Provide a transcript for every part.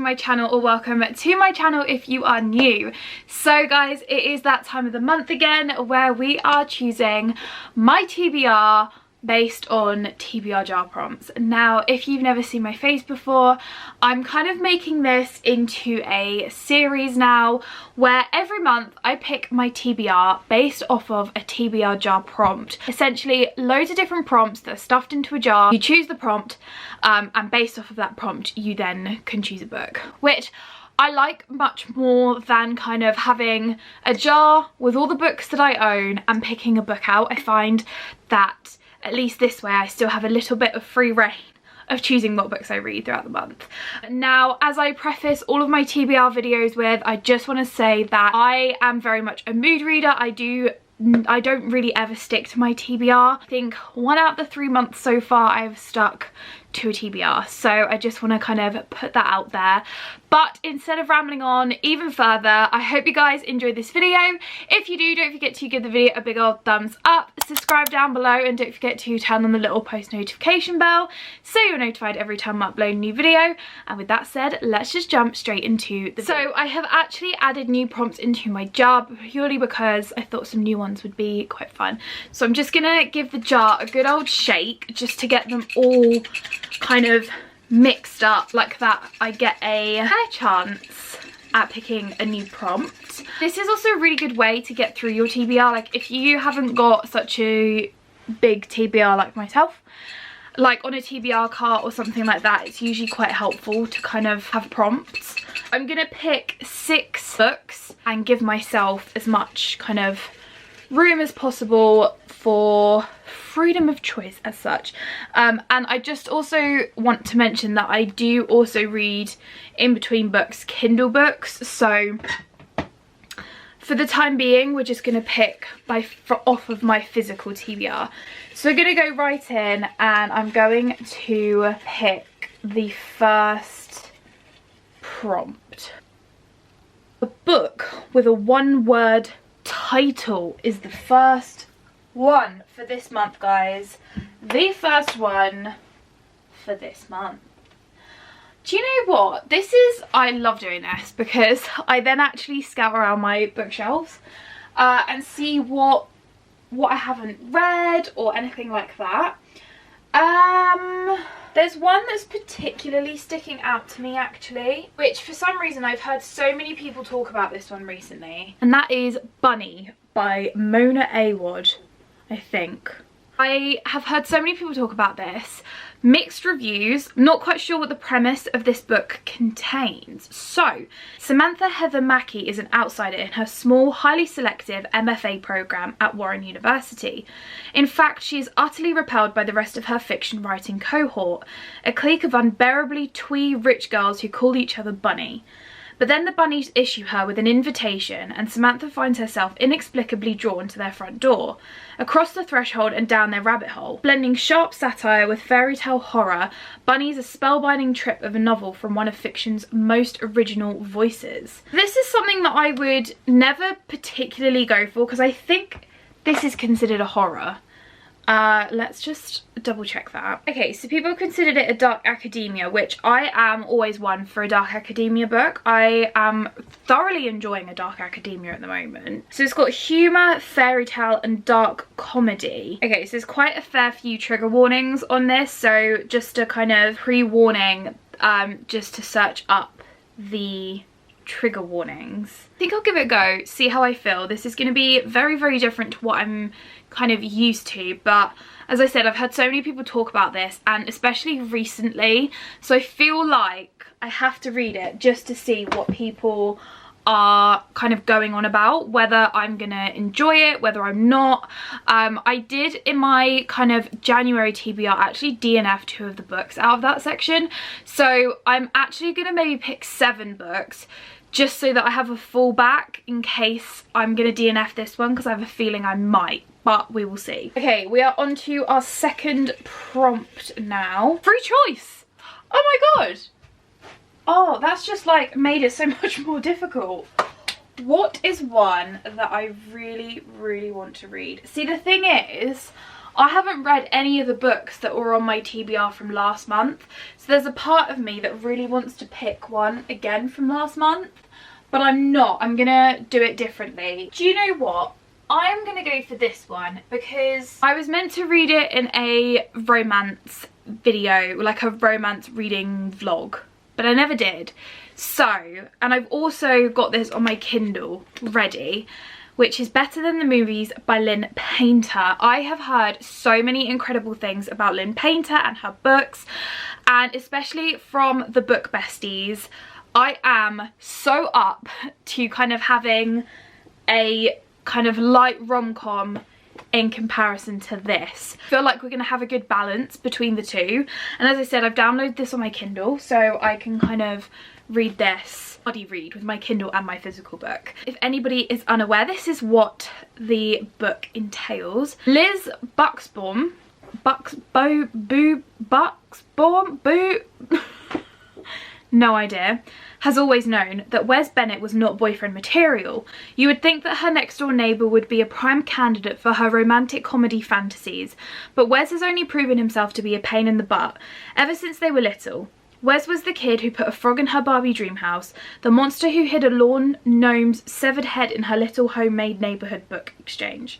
my channel, or welcome to my channel if you are new. So guys, it is that time of the month again where we are choosing my TBR based on TBR Jar Prompts. Now, if you've never seen my face before, I'm kind of making this into a series now where every month I pick my TBR based off of a TBR Jar Prompt. Essentially, loads of different prompts that are stuffed into a jar. You choose the prompt, and based off of that prompt, you then can choose a book, which I like much more than kind of having a jar with all the books that I own and picking a book out. I find that at least this way I still have a little bit of free reign of choosing what books I read throughout the month. Now, as I preface all of my TBR videos with, I just want to say that I am very much a mood reader. I don't really ever stick to my TBR. I think 1 out of the 3 months so far I've stuck to a TBR, so I just want to kind of put that out there. But instead of rambling on even further, I hope you guys enjoyed this video. If you do, don't forget to give the video a big old thumbs up, subscribe down below, and don't forget to turn on the little post notification bell so you're notified every time I upload a new video. And with that said, let's just jump straight into the video. So I have actually added new prompts into my jar purely because I thought some new ones would be quite fun. So I'm just gonna give the jar a good old shake just to get them all kind of mixed up like that. I get a fair chance at picking a new prompt. This is also a really good way to get through your TBR. Like, if you haven't got such a big TBR like myself, like on a TBR cart or something like that, it's usually quite helpful to kind of have prompts. I'm gonna pick 6 books and give myself as much kind of room as possible for freedom of choice as such. And I just also want to mention that I do also read in between books Kindle books, so for the time being we're just going to pick off of my physical TBR. So we're going to go right in, and I'm going to pick the first prompt. A book with a 1-word title is the first one for this month, guys. The first one for this month. Do you know what? I love doing this because I then actually scout around my bookshelves and see what I haven't read or anything like that. There's one that's particularly sticking out to me actually, which for some reason I've heard so many people talk about this one recently, and that is Bunny by Mona Awad, I think. I have heard so many people talk about this, mixed reviews, not quite sure what the premise of this book contains. So, Samantha Heather Mackey is an outsider in her small, highly selective MFA program at Warren University. In fact, she is utterly repelled by the rest of her fiction writing cohort, a clique of unbearably twee rich girls who call each other Bunny. But then the bunnies issue her with an invitation, and Samantha finds herself inexplicably drawn to their front door, across the threshold and down their rabbit hole. Blending sharp satire with fairy tale horror, Bunny is a spellbinding trip of a novel from one of fiction's most original voices. This is something that I would never particularly go for because I think this is considered a horror. Let's just double check that. Okay, so people considered it a dark academia, which I am always one for a dark academia book. I am thoroughly enjoying a dark academia at the moment. So it's got humour, fairy tale and dark comedy. Okay, so there's quite a fair few trigger warnings on this, so just a kind of pre-warning, just to search up the trigger warnings. I think I'll give it a go, see how I feel. This is going to be very, very different to what I'm kind of used to, but as I said, I've heard so many people talk about this, and especially recently, so I feel like I have to read it just to see what people are kind of going on about, whether I'm gonna enjoy it, whether I'm not. I did in my kind of January TBR actually DNF 2 of the books out of that section, so I'm actually gonna maybe pick 7 books just so that I have a fallback in case I'm gonna DNF this one, because I have a feeling I might, but we will see. Okay, we are on to our second prompt now. Free choice! Oh my god! Oh, that's just like made it so much more difficult. What is one that I really, really want to read? See, the thing is, I haven't read any of the books that were on my TBR from last month. So there's a part of me that really wants to pick one again from last month. But I'm not. I'm gonna do it differently. Do you know what? I'm gonna go for this one because I was meant to read it in a romance video, like a romance reading vlog, but I never did. So, and I've also got this on my Kindle ready, which is Better Than the Movies by Lynn Painter. I have heard so many incredible things about Lynn Painter and her books, and especially from the book besties. I am so up to kind of having a kind of light rom-com in comparison to this. I feel like we're going to have a good balance between the two. And as I said, I've downloaded this on my Kindle, so I can kind of read this, buddy read with my Kindle and my physical book. If anybody is unaware, this is what the book entails. Liz Buxbaum, no idea, has always known that Wes Bennett was not boyfriend material. You would think that her next door neighbour would be a prime candidate for her romantic comedy fantasies, but Wes has only proven himself to be a pain in the butt ever since they were little. Wes was the kid who put a frog in her Barbie dream house, the monster who hid a lawn gnome's severed head in her little homemade neighbourhood book exchange.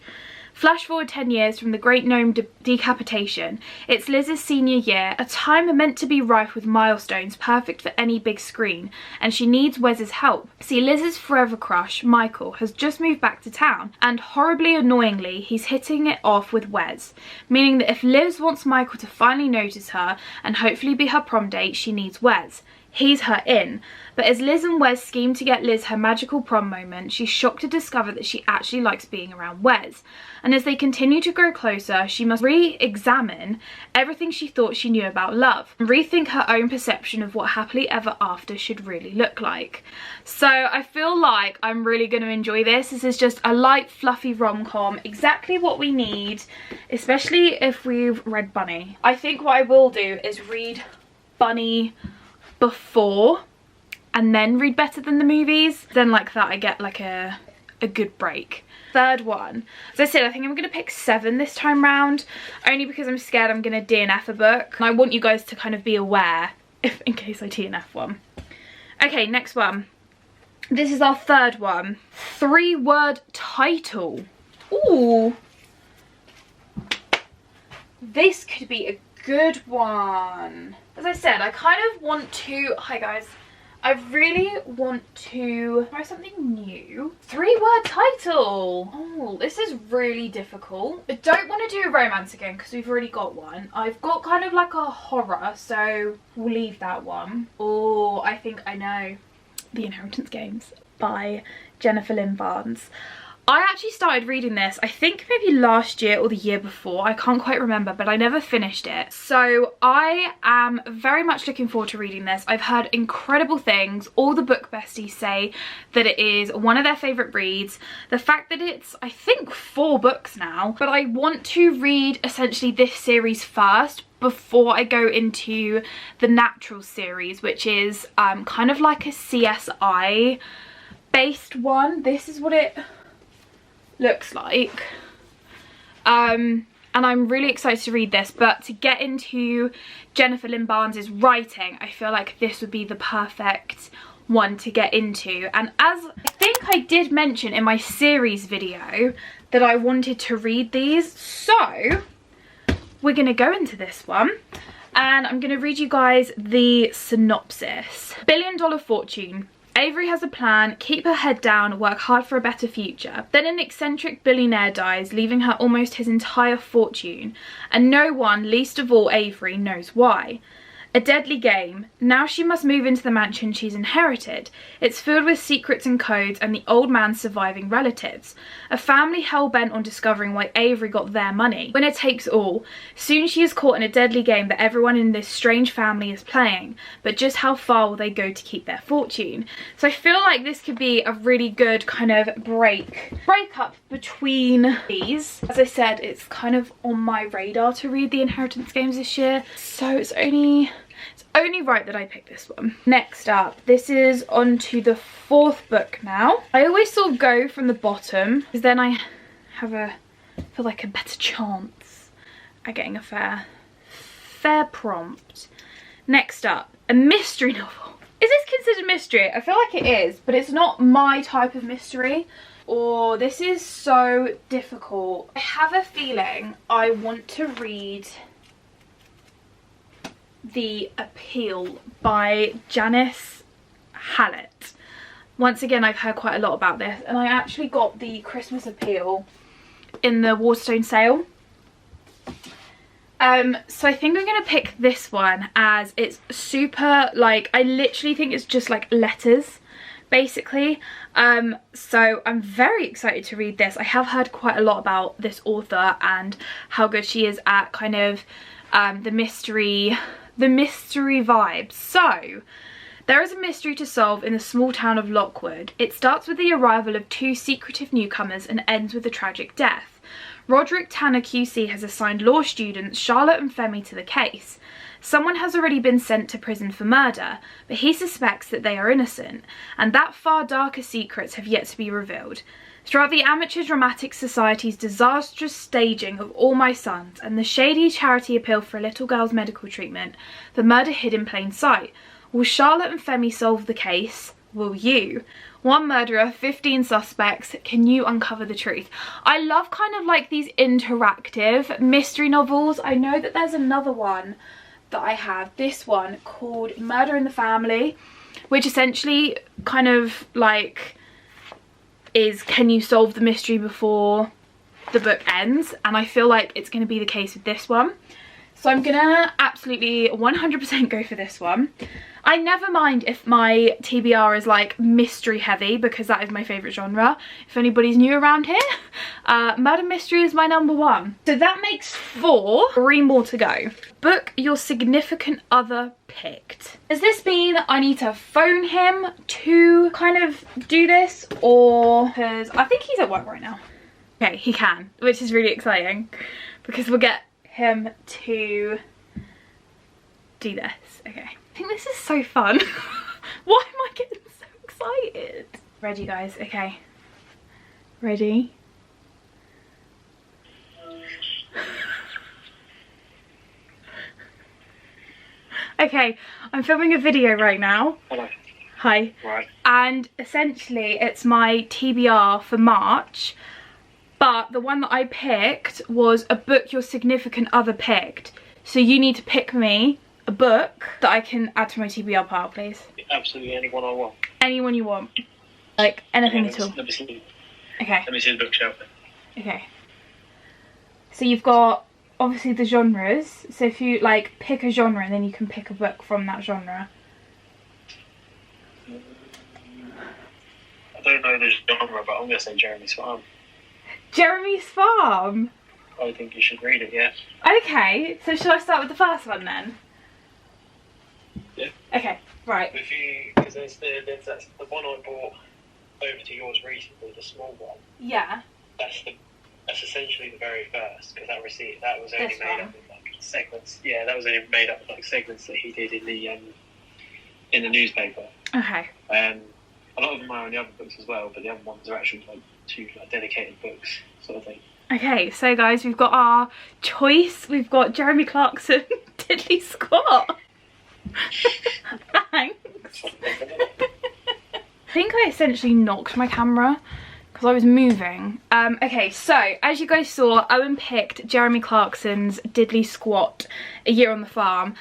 Flash forward 10 years from the great gnome decapitation. It's Liz's senior year, a time meant to be rife with milestones perfect for any big screen, and she needs Wes's help. See, Liz's forever crush, Michael, has just moved back to town, and horribly annoyingly, he's hitting it off with Wes, meaning that if Liz wants Michael to finally notice her and hopefully be her prom date, she needs Wes. He's her in. But as Liz and Wes scheme to get Liz her magical prom moment, she's shocked to discover that she actually likes being around Wes. And as they continue to grow closer, she must re-examine everything she thought she knew about love and rethink her own perception of what happily ever after should really look like. So I feel like I'm really going to enjoy this. This is just a light, fluffy rom-com, exactly what we need, especially if we've read Bunny. I think what I will do is read Bunny before and then read Better Than the Movies. Then like that I get like a good break. Third one, as I said, I think I'm gonna pick 7 this time round, only because I'm scared I'm gonna DNF a book, and I want you guys to kind of be aware if in case I DNF one. Okay, next one. This is our third one. 3-word title. Ooh, this could be a good one. As I said, I kind of want to, hi guys, I really want to try something new. 3-word title. Oh, this is really difficult. I don't want to do a romance again because we've already got one. I've got kind of like a horror, so we'll leave that one. Oh, I think I know. The Inheritance Games by Jennifer Lynn Barnes. I actually started reading this, I think maybe last year or the year before, I can't quite remember, but I never finished it. So I am very much looking forward to reading this. I've heard incredible things. All the book besties say that it is one of their favourite reads. The fact that it's, I think, 4 books now, but I want to read essentially this series first before I go into the Natural series, which is kind of like a CSI based one. This is what it looks like, and I'm really excited to read this. But to get into Jennifer Lynn Barnes's writing, I feel like this would be the perfect one to get into. And as I think I did mention in my series video that I wanted to read these, so we're gonna go into this one and I'm gonna read you guys the synopsis. $1 billion fortune. Avery has a plan, keep her head down, work hard for a better future. Then an eccentric billionaire dies, leaving her almost his entire fortune, and no one, least of all Avery, knows why. A deadly game. Now she must move into the mansion she's inherited. It's filled with secrets and codes and the old man's surviving relatives. A family hell-bent on discovering why Avery got their money. Winner takes all. Soon she is caught in a deadly game that everyone in this strange family is playing. But just how far will they go to keep their fortune? So I feel like this could be a really good kind of breakup between these. As I said, it's kind of on my radar to read the Inheritance Games this year. So it's only right that I picked this one. Next up, this is on to the 4th book now. I always sort of go from the bottom because then I have feel like a better chance. at getting a fair prompt. Next up, a mystery novel. Is this considered mystery? I feel like it is, but it's not my type of mystery. Oh, this is so difficult. I have a feeling I want to read The Appeal by Janice Hallett. Once again, I've heard quite a lot about this, and I actually got the Christmas Appeal in the Waterstone sale. So I think I'm gonna pick this one, as it's super, like, I literally think it's just like letters, basically. So I'm very excited to read this. I have heard quite a lot about this author and how good she is at kind of the mystery vibes. So there is a mystery to solve in the small town of Lockwood. It starts with the arrival of two secretive newcomers and ends with a tragic death. Roderick Tanner QC has assigned law students Charlotte and Femi to the case. Someone has already been sent to prison for murder, but he suspects that they are innocent, and that far darker secrets have yet to be revealed. Throughout the Amateur Dramatic Society's disastrous staging of All My Sons and the shady charity appeal for a little girl's medical treatment, the murder hid in plain sight. Will Charlotte and Femi solve the case? Will you? One murderer, 15 suspects. Can you uncover the truth? I love kind of like these interactive mystery novels. I know that there's another one that I have, this one called Murder in the Family, which essentially kind of like is, can you solve the mystery before the book ends? And I feel like it's going to be the case with this one. So I'm gonna absolutely 100% go for this one. I never mind if my TBR is like mystery heavy, because that is my favourite genre. If anybody's new around here, murder mystery is my #1. So that makes 4, 3 more to go. Book your significant other picked. Does this mean I need to phone him to kind of do this, or, because I think he's at work right now. Okay, he can, which is really exciting because we'll get him to do this. Okay, I think this is so fun. Why am I getting so excited? Ready, guys? Okay, ready? Okay, I'm filming a video right now. Hello. Hi. Right. And essentially it's my TBR for March. But the one that I picked was a book your significant other picked. So you need to pick me a book that I can add to my TBR pile, please. Absolutely anyone I want. Anyone you want. Like, anything at all. Let me see. Okay. Let me see the bookshelf then. Okay. So you've got, obviously, the genres. So if you, like, pick a genre and then you can pick a book from that genre. I don't know the genre, but I'm going to say Jeremy's Farm. Jeremy's Farm? I think you should read it, yeah. Okay, so shall I start with the first one then? Yeah. Okay, right. If you, because there's that's the one I bought over to yours recently, the small one. Yeah. That's essentially the very first, because that was only This made one? up of like segments. Yeah, that was only made up of like segments that he did in the newspaper. Okay. A lot of them are in the other books as well, but the other ones are actually like 2 like dedicated books, sort of thing. Okay, so guys, we've got our choice. We've got Jeremy Clarkson, Diddley Squat. Thanks. I think I essentially knocked my camera because I was moving. Okay, so as you guys saw, Owen picked Jeremy Clarkson's Diddley Squat, A Year on the Farm.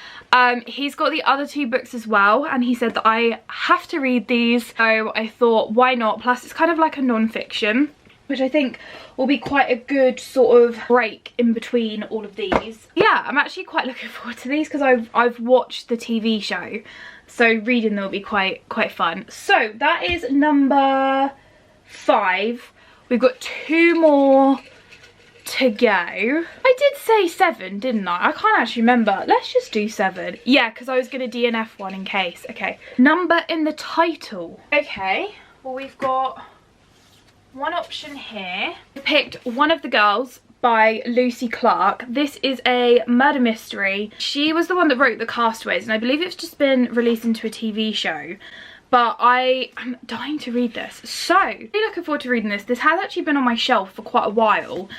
He's got the other 2 books as well, and he said that I have to read these, so I thought, why not? Plus it's kind of like a non-fiction, which I think will be quite a good sort of break in between all of these. Yeah, I'm actually quite looking forward to these because I've watched the TV show, so reading them will be quite fun. So that is number 5. We've got 2 more to go. I did say 7, didn't I? I can't actually remember. Let's just do 7. Yeah, because I was going to DNF one in case. Okay. Number in the title. Okay. Well, we've got one option here. I picked One of the Girls by Lucy Clarke. This is a murder mystery. She was the one that wrote The Castaways, and I believe it's just been released into a TV show. But I am dying to read this. So, really looking forward to reading this. This has actually been on my shelf for quite a while.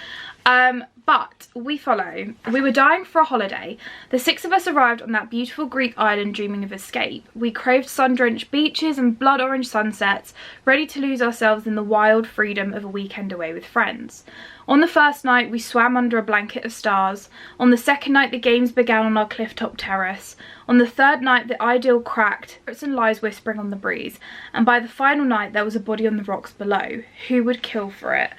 But we follow. We were dying for a holiday. The 6 of us arrived on that beautiful Greek island dreaming of escape. We craved sun-drenched beaches and blood orange sunsets, ready to lose ourselves in the wild freedom of a weekend away with friends. On the first night, we swam under a blanket of stars. On the second night, the games began on our cliff-top terrace. On the third night, the idyll cracked, Clarkson lies whispering on the breeze. And by the final night, there was a body on the rocks below. Who would kill for it?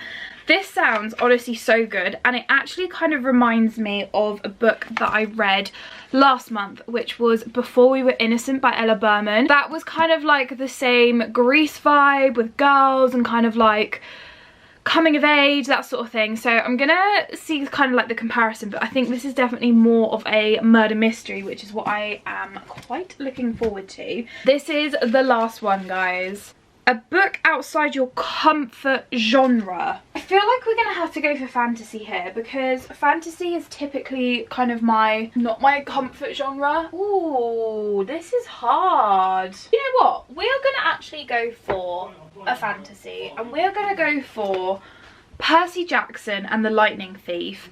This sounds honestly so good, and it actually kind of reminds me of a book that I read last month, which was Before We Were Innocent by Ella Berman. That was kind of like the same Grease vibe with girls and kind of like coming of age, that sort of thing. So I'm gonna see kind of like the comparison, but I think this is definitely more of a murder mystery, which is what I am quite looking forward to. This is the last one, guys. A book outside your comfort genre. I feel like we're gonna have to go for fantasy here, because fantasy is typically kind of not my comfort genre. Ooh, this is hard. You know what? We are gonna actually go for a fantasy, and we're gonna go for Percy Jackson and the Lightning Thief.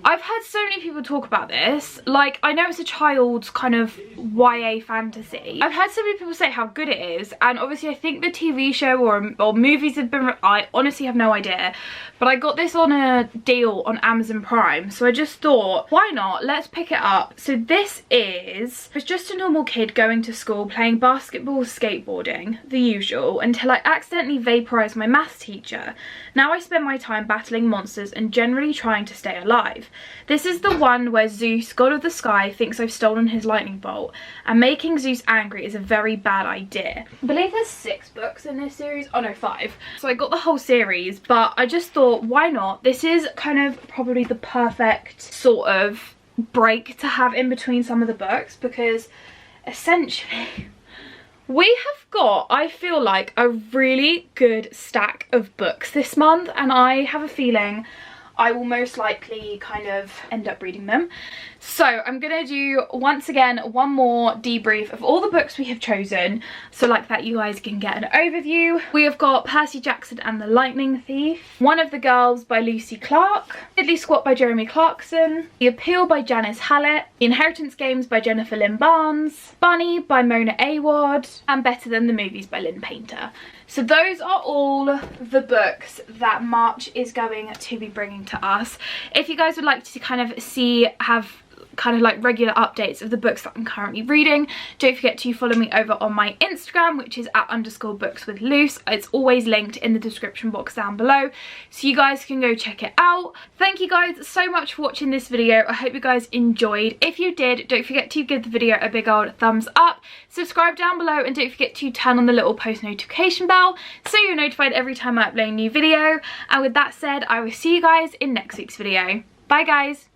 I've heard so many people talk about this. Like, I know it's a child's kind of YA fantasy. I've heard so many people say how good it is, and obviously I think the TV show or movies have been, I honestly have no idea, but I got this on a deal on Amazon Prime, so I just thought, why not? Let's pick it up. So this is, it's just a normal kid going to school, playing basketball, skateboarding, the usual, until I accidentally vaporized my maths teacher. Now I spend my time battling monsters and generally trying to stay alive. This is the one where Zeus, god of the sky, thinks I've stolen his lightning bolt, and making Zeus angry is a very bad idea. I believe there's 6 books in this series. Oh no, 5. So I got the whole series, but I just thought, why not? This is kind of probably the perfect sort of break to have in between some of the books, because essentially we have got, I feel like, a really good stack of books this month, and I have a feeling I will most likely kind of end up reading them. So I'm gonna do, once again, one more debrief of all the books we have chosen, so like that you guys can get an overview. We have got Percy Jackson and the Lightning Thief, One of the Girls by Lucy Clarke, Diddley Squat by Jeremy Clarkson, The Appeal by Janice Hallett, The Inheritance Games by Jennifer Lynn Barnes, Bunny by Mona Awad, and Better Than the Movies by Lynn Painter. So those are all the books that March is going to be bringing to us. If you guys would like to kind of have kind of like regular updates of the books that I'm currently reading, don't forget to follow me over on my Instagram, which is @_bookswithluce. It's always linked in the description box down below, so you guys can go check it out. Thank you guys so much for watching this video. I hope you guys enjoyed. If you did, don't forget to give the video a big old thumbs up, subscribe down below, and don't forget to turn on the little post notification bell so you're notified every time I upload a new video. And with that said, I will see you guys in next week's video. Bye guys.